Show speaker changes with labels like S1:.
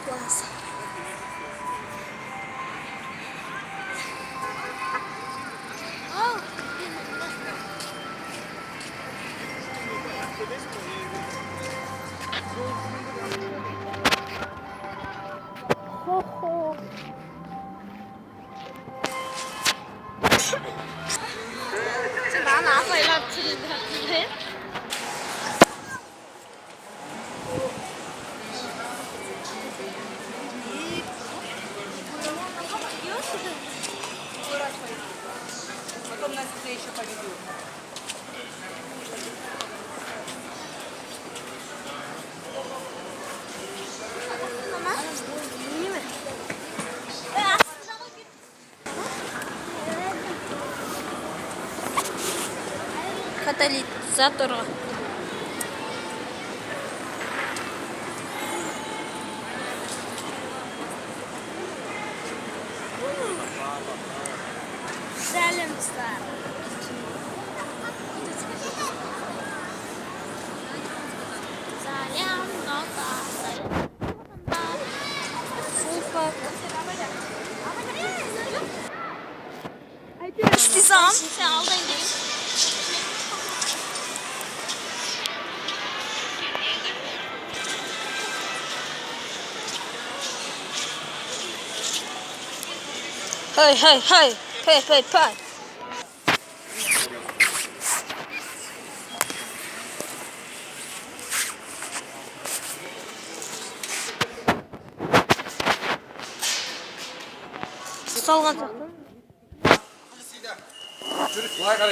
S1: Класс. Хо-хо. Bana faylattınız.
S2: Потом нас это еще поведу.
S1: Катализатор. Сәлемстар. Салям, нота, супер. İstizam. Sen aldın değil. Hey hey hey. Hey hey hey. Salgan.
S3: Like,